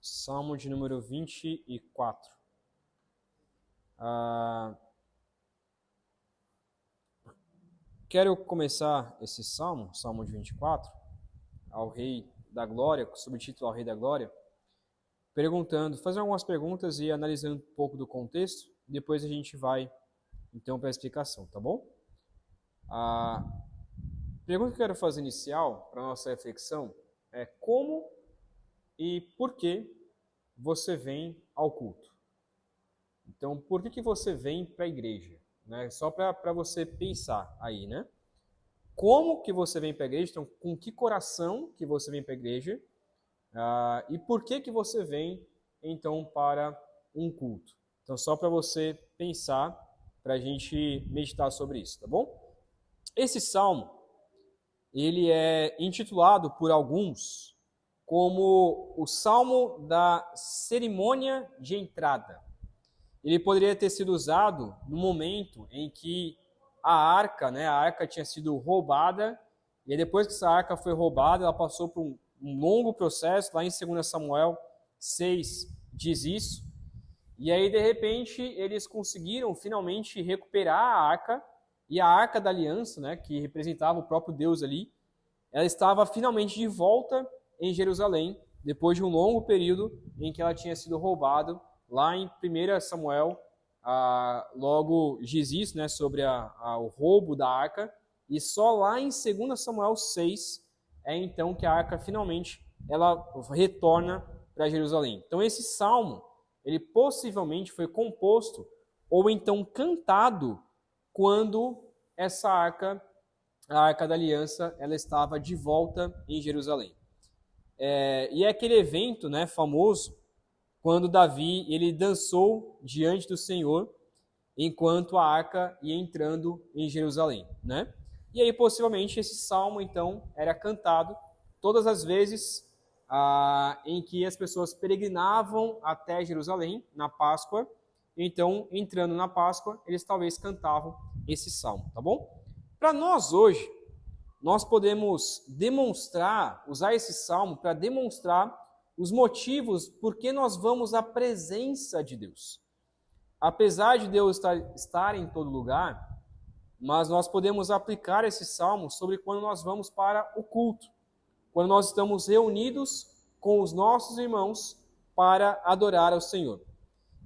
Salmo de número 24. Quero começar esse salmo, Salmo de 24, ao Rei da Glória, subtítulo ao Rei da Glória, fazendo algumas perguntas e analisando um pouco do contexto. Depois a gente vai, então, para a explicação, tá bom? A pergunta que eu quero fazer inicial para a nossa reflexão é como e por que você vem ao culto? Então, por que você vem para a igreja? Né? Só para você pensar aí, né? Como que você vem para a igreja? Então, com que coração que você vem para a igreja? E por que você vem, então, para um culto? Então, só para você pensar, para a gente meditar sobre isso, tá bom? Esse salmo, ele é intitulado por alguns como o salmo da cerimônia de entrada. Ele poderia ter sido usado no momento em que a arca tinha sido roubada, e aí depois que essa arca foi roubada, ela passou por um longo processo, lá em 2 Samuel 6 diz isso, e aí de repente eles conseguiram finalmente recuperar a arca, e a arca da aliança, né, que representava o próprio Deus ali, ela estava finalmente de volta em Jerusalém, depois de um longo período em que ela tinha sido roubada. Lá em 1 Samuel, logo diz isso, né, sobre o roubo da arca, e só lá em 2 Samuel 6 é então que a arca finalmente ela retorna para Jerusalém. Então esse salmo, ele possivelmente foi composto ou então cantado quando essa arca, a Arca da Aliança, ela estava de volta em Jerusalém. E é aquele evento, né, famoso, quando Davi ele dançou diante do Senhor enquanto a arca ia entrando em Jerusalém, né? E aí possivelmente esse salmo então era cantado todas as vezes em que as pessoas peregrinavam até Jerusalém na Páscoa. Então, entrando na Páscoa, eles talvez cantavam esse salmo, tá bom? Para nós hoje, nós podemos usar esse salmo para demonstrar os motivos por que nós vamos à presença de Deus. Apesar de Deus estar em todo lugar, mas nós podemos aplicar esse salmo sobre quando nós vamos para o culto, quando nós estamos reunidos com os nossos irmãos para adorar ao Senhor.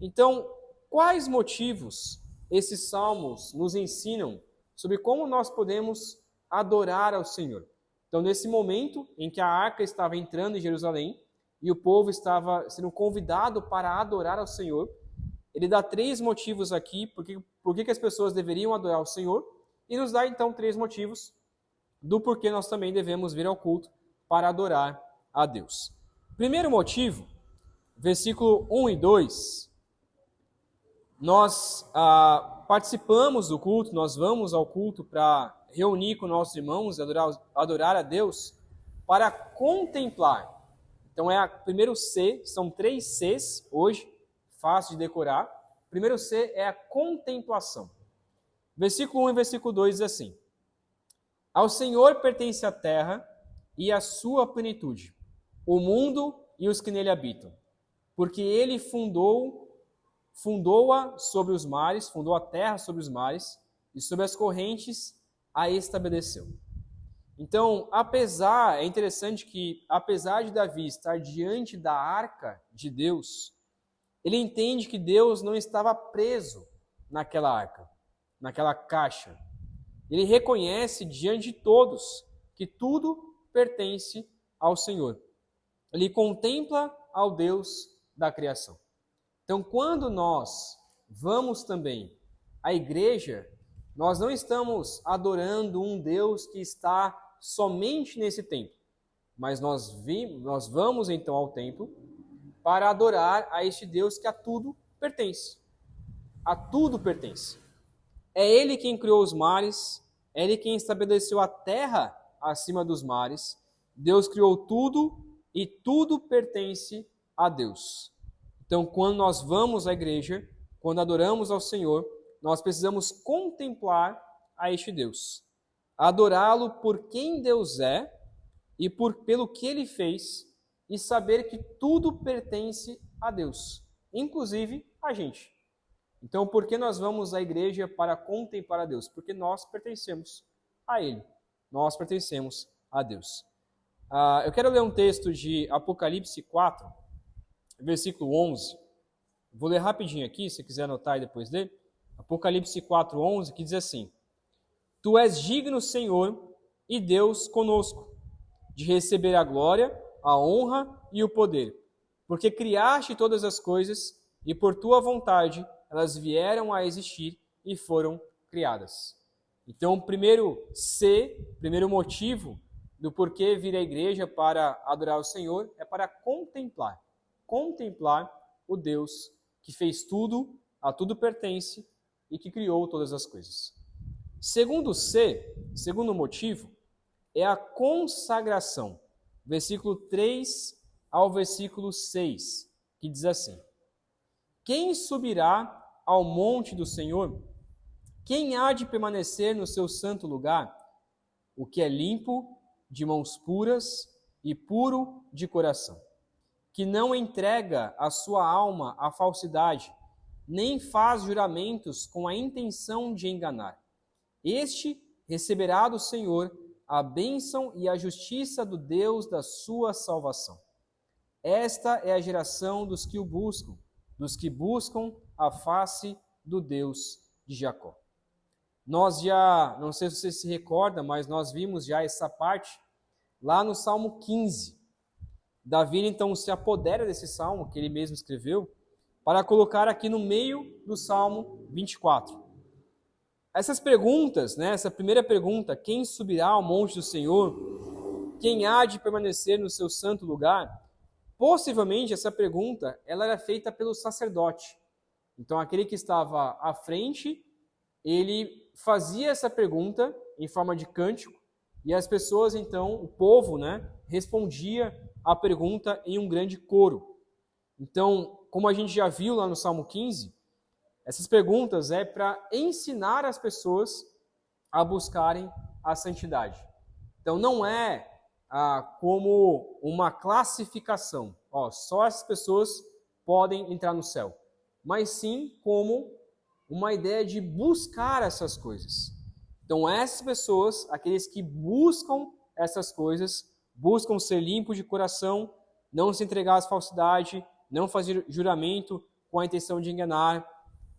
Então, quais motivos esses salmos nos ensinam sobre como nós podemos adorar ao Senhor? Então, nesse momento em que a arca estava entrando em Jerusalém, e o povo estava sendo convidado para adorar ao Senhor, ele dá 3 motivos aqui, por que as pessoas deveriam adorar ao Senhor, e nos dá então 3 motivos do porquê nós também devemos vir ao culto para adorar a Deus. Primeiro motivo, versículo 1 e 2, nós participamos do culto, nós vamos ao culto para reunir com nossos irmãos, adorar a Deus, para contemplar. Então primeiro C, são 3 Cs hoje, fácil de decorar. Primeiro C é a contemplação. Versículo 1 e versículo 2 diz assim: Ao Senhor pertence a terra e a sua plenitude, o mundo e os que nele habitam, porque ele fundou-a sobre os mares, fundou a terra sobre os mares, e sobre as correntes a estabeleceu. Então, é interessante que, apesar de Davi estar diante da arca de Deus, ele entende que Deus não estava preso naquela arca, naquela caixa. Ele reconhece diante de todos que tudo pertence ao Senhor. Ele contempla ao Deus da criação. Então, quando nós vamos também à igreja, nós não estamos adorando um Deus que está somente nesse templo, mas nós vamos então ao templo para adorar a este Deus que a tudo pertence. A tudo pertence. É Ele quem criou os mares, é Ele quem estabeleceu a terra acima dos mares. Deus criou tudo e tudo pertence a Deus. Então, quando nós vamos à igreja, quando adoramos ao Senhor, nós precisamos contemplar a este Deus, adorá-lo por quem Deus é e pelo que Ele fez e saber que tudo pertence a Deus, inclusive a gente. Então, por que nós vamos à igreja para contemplar a Deus? Porque nós pertencemos a Ele. Nós pertencemos a Deus. Eu quero ler um texto de Apocalipse 4, versículo 11. Vou ler rapidinho aqui, se quiser anotar e depois ler. Apocalipse 4, 11, que diz assim: Tu és digno, Senhor, e Deus conosco, de receber a glória, a honra e o poder, porque criaste todas as coisas, e por tua vontade elas vieram a existir e foram criadas. Então, o primeiro motivo do porquê vir à igreja para adorar o Senhor é para contemplar o Deus que fez tudo, a tudo pertence e que criou todas as coisas. Segundo motivo, é a consagração. Versículo 3 ao versículo 6, que diz assim: Quem subirá ao monte do Senhor? Quem há de permanecer no seu santo lugar? O que é limpo, de mãos puras e puro de coração, que não entrega a sua alma à falsidade, nem faz juramentos com a intenção de enganar. Este receberá do Senhor a bênção e a justiça do Deus da sua salvação. Esta é a geração dos que o buscam, dos que buscam a face do Deus de Jacó. Nós já, não sei se você se recorda, mas nós vimos já essa parte lá no Salmo 15. Davi, então, se apodera desse salmo que ele mesmo escreveu para colocar aqui no meio do Salmo 24. Essas perguntas, essa primeira pergunta, quem subirá ao monte do Senhor? Quem há de permanecer no seu santo lugar? Possivelmente essa pergunta ela era feita pelo sacerdote. Então aquele que estava à frente, ele fazia essa pergunta em forma de cântico e as pessoas, então, o povo, respondia a pergunta em um grande coro. Então, como a gente já viu lá no Salmo 15, essas perguntas é para ensinar as pessoas a buscarem a santidade. Então, não é como uma classificação. Só essas pessoas podem entrar no céu. Mas sim como uma ideia de buscar essas coisas. Então, essas pessoas, aqueles que buscam essas coisas, buscam ser limpos de coração, não se entregar às falsidades, não fazer juramento com a intenção de enganar,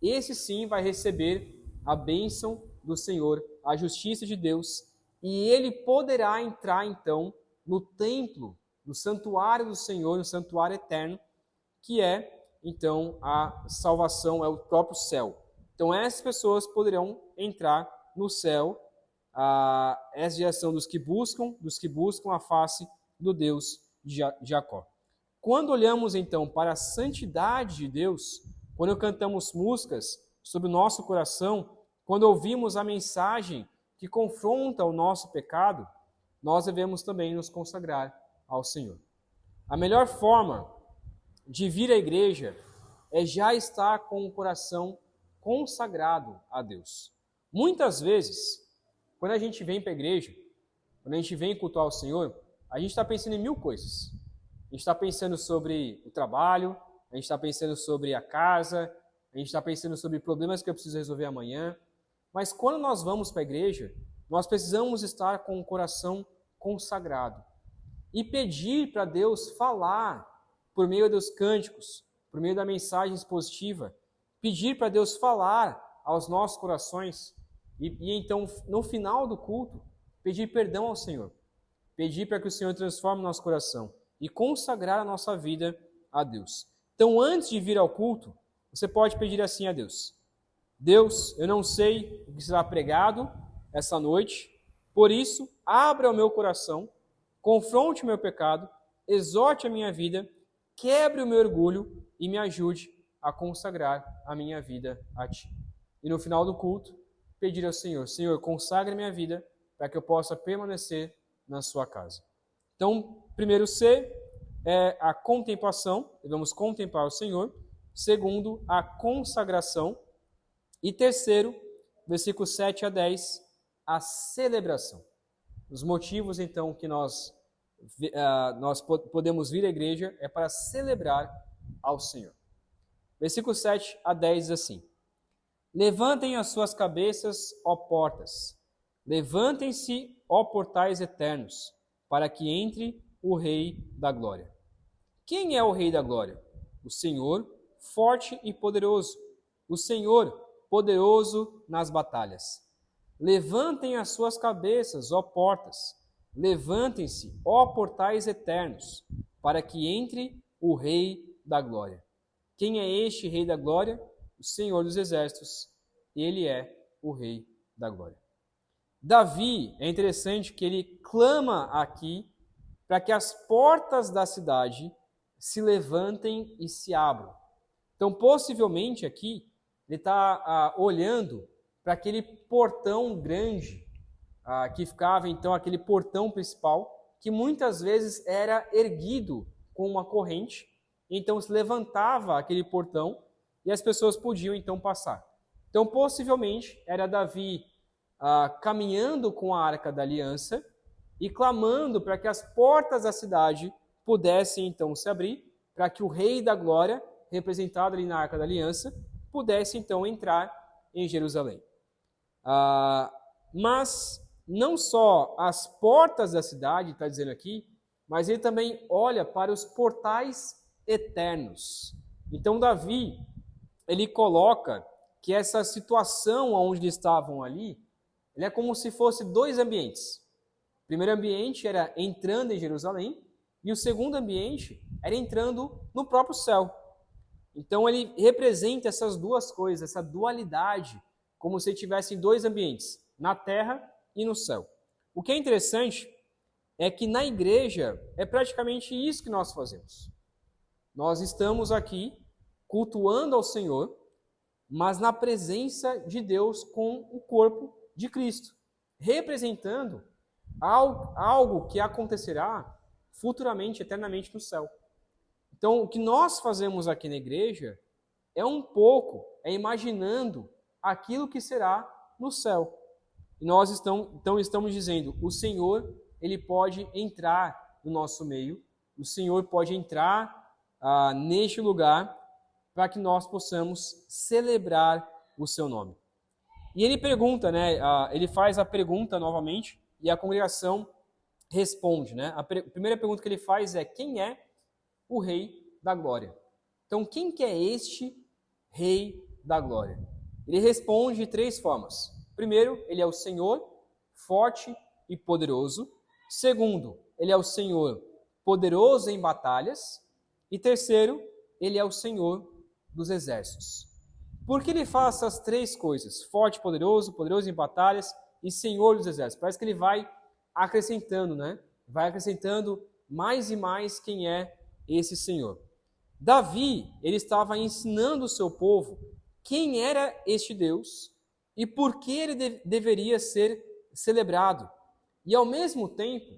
esse sim vai receber a bênção do Senhor, a justiça de Deus, e ele poderá entrar então no templo, no santuário do Senhor, no santuário eterno, que é então a salvação, é o próprio céu. Então essas pessoas poderão entrar no céu, essa geração dos que buscam a face do Deus de Jacó. Quando olhamos então para a santidade de Deus, quando cantamos músicas sobre o nosso coração, quando ouvimos a mensagem que confronta o nosso pecado, nós devemos também nos consagrar ao Senhor. A melhor forma de vir à igreja é já estar com o coração consagrado a Deus. Muitas vezes, quando a gente vem para a igreja, quando a gente vem cultuar o Senhor, a gente está pensando em mil coisas. A gente está pensando sobre o trabalho, a gente está pensando sobre a casa, a gente está pensando sobre problemas que eu preciso resolver amanhã. Mas quando nós vamos para a igreja, nós precisamos estar com o coração consagrado e pedir para Deus falar por meio dos cânticos, por meio da mensagem expositiva, pedir para Deus falar aos nossos corações e então, no final do culto, pedir perdão ao Senhor, pedir para que o Senhor transforme o nosso coração e consagrar a nossa vida a Deus. Então, antes de vir ao culto, você pode pedir assim a Deus: Deus, eu não sei o que será pregado essa noite, por isso, abra o meu coração, confronte o meu pecado, exorte a minha vida, quebre o meu orgulho e me ajude a consagrar a minha vida a Ti. E no final do culto, pedir ao Senhor: Senhor, consagre a minha vida para que eu possa permanecer na Sua casa. Então, primeiro C é a contemplação, devemos contemplar o Senhor. Segundo, a consagração. E terceiro, versículos 7 a 10, a celebração. Os motivos, então, que nós nós podemos vir à igreja é para celebrar ao Senhor. Versículo 7 a 10 diz assim: Levantem as suas cabeças, ó portas, levantem-se, ó portais eternos, para que entre o Rei da Glória. Quem é o Rei da Glória? O Senhor, forte e poderoso, o Senhor, poderoso nas batalhas. Levantem as suas cabeças, ó portas, levantem-se, ó portais eternos, para que entre o Rei da Glória. Quem é este Rei da Glória? O Senhor dos Exércitos. Ele é o Rei da Glória. Davi, é interessante que ele clama aqui para que as portas da cidade se levantem e se abram. Então, possivelmente aqui, ele está olhando para aquele portão grande, que ficava então aquele portão principal, que muitas vezes era erguido com uma corrente, então se levantava aquele portão e as pessoas podiam então passar. Então, possivelmente, era Davi caminhando com a Arca da Aliança e clamando para que as portas da cidade pudessem então se abrir, para que o Rei da Glória, representado ali na Arca da Aliança, pudesse então entrar em Jerusalém. Mas não só as portas da cidade, está dizendo aqui, mas ele também olha para os portais eternos. Então Davi, ele coloca que essa situação onde eles estavam ali, ele é como se fosse dois ambientes. O primeiro ambiente era entrando em Jerusalém e o segundo ambiente era entrando no próprio céu. Então ele representa essas duas coisas, essa dualidade, como se tivessem dois ambientes, na terra e no céu. O que é interessante é que na igreja é praticamente isso que nós fazemos. Nós estamos aqui cultuando ao Senhor, mas na presença de Deus com o corpo de Cristo, representando algo que acontecerá futuramente, eternamente no céu. Então, o que nós fazemos aqui na igreja é um pouco, imaginando aquilo que será no céu. E nós estamos dizendo, o Senhor, ele pode entrar no nosso meio, o Senhor pode entrar neste lugar para que nós possamos celebrar o seu nome. E ele pergunta, ele faz a pergunta novamente e a congregação responde. A primeira pergunta que ele faz é: quem é o Rei da Glória? Então, quem que é este Rei da Glória? Ele responde de três formas. Primeiro, ele é o Senhor, forte e poderoso. Segundo, ele é o Senhor, poderoso em batalhas. E terceiro, ele é o Senhor dos Exércitos. Por que ele faz essas três coisas? Forte, poderoso em batalhas e Senhor dos Exércitos. Parece que ele vai acrescentando, Vai acrescentando mais e mais quem é esse Senhor. Davi, ele estava ensinando o seu povo quem era este Deus e por que ele deveria ser celebrado. E ao mesmo tempo,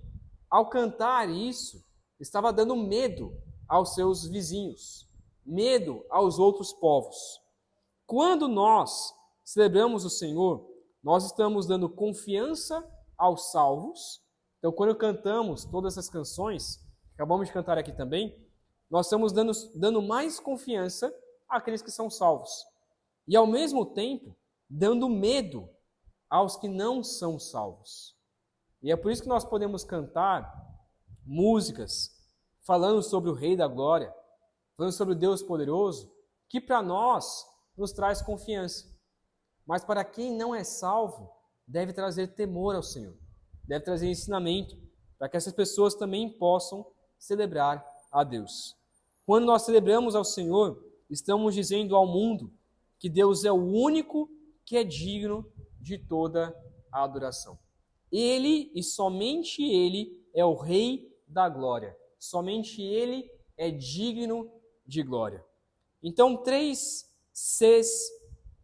ao cantar isso, estava dando medo aos seus vizinhos, medo aos outros povos. Quando nós celebramos o Senhor, nós estamos dando confiança aos salvos. Então, quando cantamos todas essas canções, acabamos de cantar aqui também, nós estamos dando mais confiança àqueles que são salvos. E, ao mesmo tempo, dando medo aos que não são salvos. E é por isso que nós podemos cantar músicas falando sobre o Rei da Glória, falando sobre o Deus poderoso, que para nós nos traz confiança. Mas para quem não é salvo, deve trazer temor ao Senhor, deve trazer ensinamento, para que essas pessoas também possam celebrar a Deus. Quando nós celebramos ao Senhor, estamos dizendo ao mundo que Deus é o único que é digno de toda a adoração. Ele e somente Ele é o Rei da Glória. Somente Ele é digno de glória. Então, 3 Cs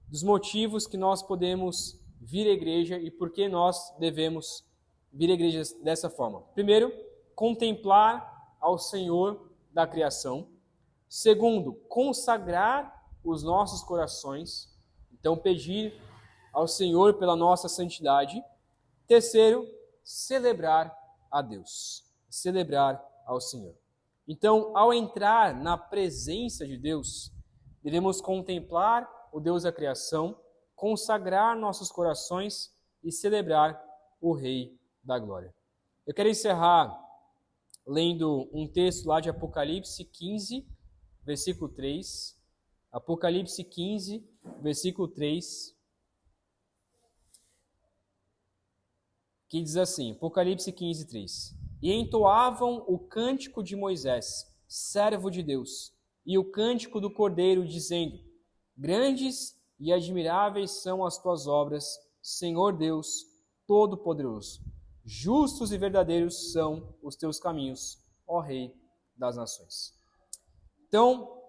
dos motivos que nós podemos vir à igreja e por que nós devemos vir à igreja dessa forma. Primeiro, contemplar ao Senhor da criação. Segundo, consagrar os nossos corações. Então, pedir ao Senhor pela nossa santidade. Terceiro, celebrar a Deus. celebrar ao Senhor. Então, ao entrar na presença de Deus, devemos contemplar o Deus da criação, consagrar nossos corações e celebrar o Rei da Glória. Eu quero encerrar lendo um texto lá de Apocalipse 15, versículo 3. Apocalipse 15, versículo 3. Que diz assim, Apocalipse 15, 3. E entoavam o cântico de Moisés, servo de Deus, e o cântico do Cordeiro, dizendo: Grandes e admiráveis são as tuas obras, Senhor Deus Todo-Poderoso. Justos e verdadeiros são os teus caminhos, ó Rei das Nações. Então,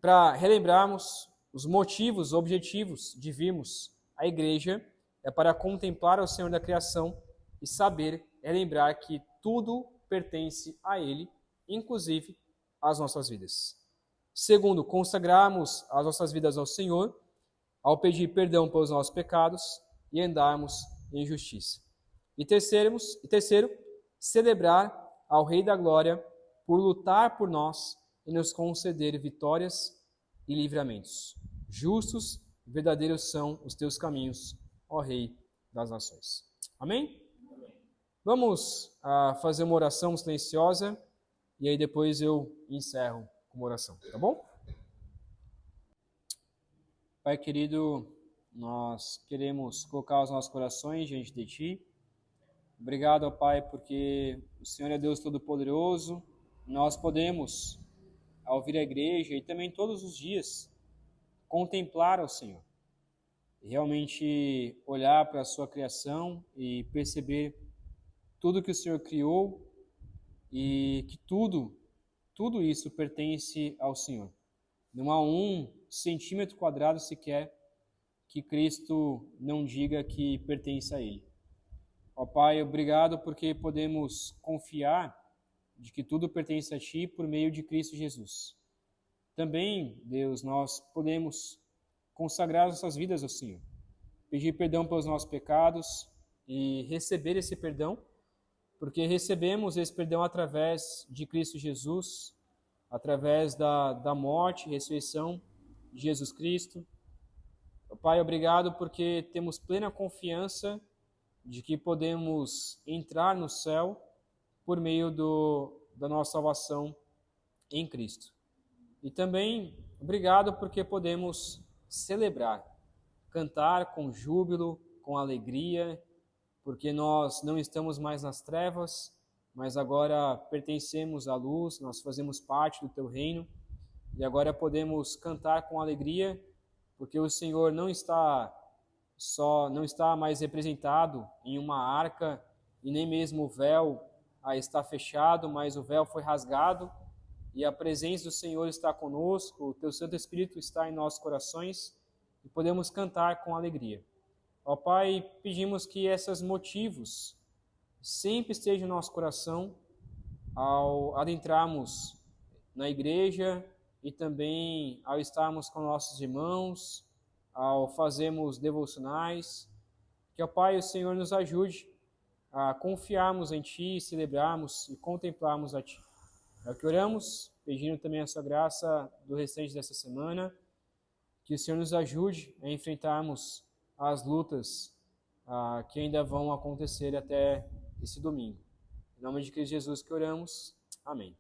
para relembrarmos os motivos, objetivos de virmos à igreja, é para contemplar o Senhor da criação e saber, lembrar que tudo pertence a Ele, inclusive as nossas vidas. Segundo, consagrarmos as nossas vidas ao Senhor, ao pedir perdão pelos nossos pecados e andarmos em justiça. E terceiro, celebrar ao Rei da Glória por lutar por nós e nos conceder vitórias e livramentos. Justos e verdadeiros são os teus caminhos, ó Rei das Nações. Amém? Vamos fazer uma oração silenciosa e aí depois eu encerro com uma oração, tá bom? Pai querido, nós queremos colocar os nossos corações diante de Ti. Obrigado, ó Pai, porque o Senhor é Deus Todo-Poderoso. Nós podemos, ao vir à igreja e também todos os dias, contemplar ao Senhor. E realmente olhar para a sua criação e perceber tudo que o Senhor criou e que tudo isso pertence ao Senhor. Não há 1 centímetro quadrado sequer que Cristo não diga que pertence a Ele. Ó Pai, obrigado porque podemos confiar de que tudo pertence a Ti por meio de Cristo Jesus. Também, Deus, nós podemos consagrar nossas vidas ao Senhor, pedir perdão pelos nossos pecados e receber esse perdão, porque recebemos esse perdão através de Cristo Jesus, através da morte e ressurreição de Jesus Cristo. Pai, obrigado porque temos plena confiança de que podemos entrar no céu por meio da nossa salvação em Cristo. E também obrigado porque podemos celebrar, cantar com júbilo, com alegria, porque nós não estamos mais nas trevas, mas agora pertencemos à luz, nós fazemos parte do Teu reino, e agora podemos cantar com alegria, porque o Senhor não está mais representado em uma arca, e nem mesmo o véu está fechado, mas o véu foi rasgado, e a presença do Senhor está conosco, o Teu Santo Espírito está em nossos corações, e podemos cantar com alegria. Ó Pai, pedimos que esses motivos sempre estejam no nosso coração ao adentrarmos na igreja e também ao estarmos com nossos irmãos, ao fazermos devocionais. Que, ó Pai, o Senhor nos ajude a confiarmos em Ti, celebrarmos e contemplarmos a Ti. É o que oramos, pedindo também a Sua graça do restante dessa semana, que o Senhor nos ajude a enfrentarmos as lutas que ainda vão acontecer até esse domingo. Em nome de Cristo Jesus que oramos. Amém.